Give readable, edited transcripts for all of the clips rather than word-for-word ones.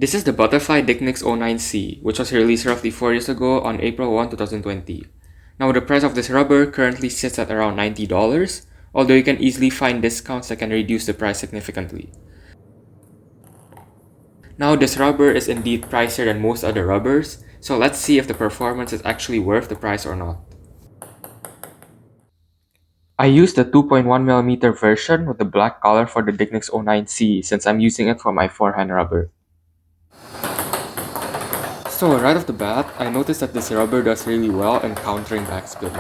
This is the butterfly Dignics 09C, which was released roughly 4 years ago on April 1, 2020. Now the price of this rubber currently sits at around $90, although you can easily find discounts that can reduce the price significantly. Now this rubber is indeed pricier than most other rubbers, so let's see if the performance is actually worth the price or not. I used the 2.1mm version with the black color for the Dignics 09C since I'm using it for my forehand rubber. So right off the bat, I noticed that this rubber does really well in countering backspin.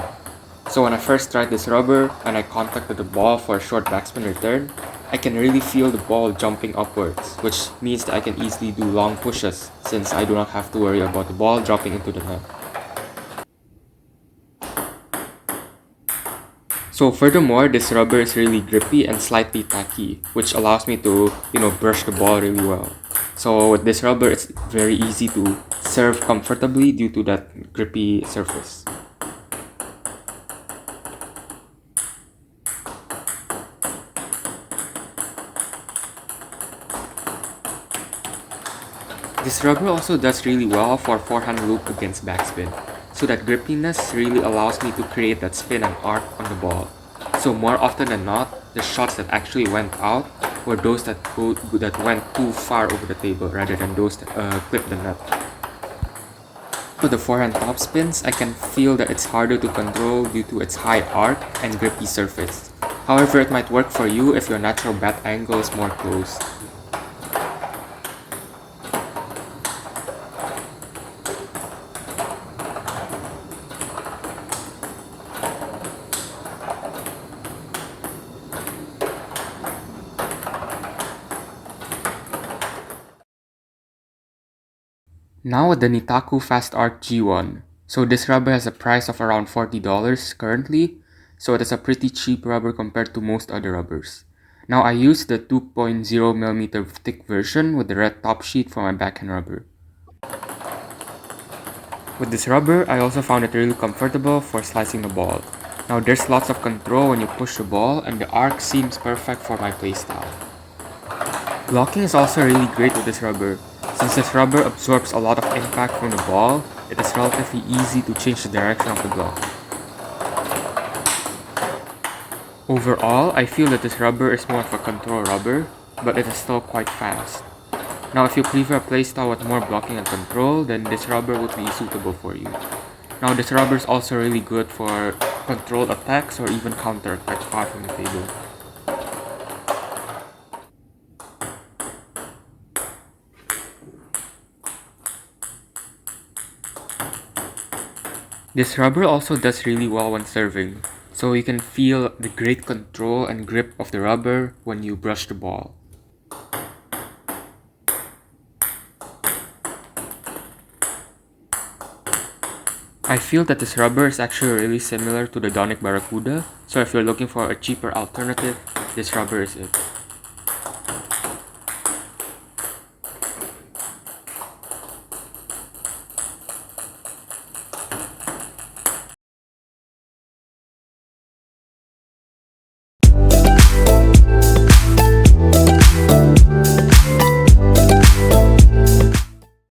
So when I first tried this rubber and I contacted the ball for a short backspin return, I can really feel the ball jumping upwards, which means that I can easily do long pushes since I do not have to worry about the ball dropping into the net. So furthermore, this rubber is really grippy and slightly tacky, which allows me to, brush the ball really well. So with this rubber, it's very easy to serve comfortably due to that grippy surface. This rubber also does really well for forehand loop against backspin. So that grippiness really allows me to create that spin and arc on the ball. So more often than not, the shots that actually went out were those that went too far over the table rather than those that clipped the net. For the forehand topspins, I can feel that it's harder to control due to its high arc and grippy surface. However, it might work for you if your natural bat angle is more close. Now with the Nittaku Fastarc G1. So this rubber has a price of around $40 currently, so it is a pretty cheap rubber compared to most other rubbers. Now I used the 2.0mm thick version with the red top sheet for my backhand rubber. With this rubber, I also found it really comfortable for slicing the ball. Now there's lots of control when you push the ball and the arc seems perfect for my playstyle. Blocking is also really great with this rubber. Since this rubber absorbs a lot of impact from the ball, it is relatively easy to change the direction of the block. Overall, I feel that this rubber is more of a control rubber, but it is still quite fast. Now if you prefer a playstyle with more blocking and control, then this rubber would be suitable for you. Now this rubber is also really good for controlled attacks or even counter attacks far from the table. This rubber also does really well when serving, so you can feel the great control and grip of the rubber when you brush the ball. I feel that this rubber is actually really similar to the Dignics Barracuda, so if you're looking for a cheaper alternative, this rubber is it.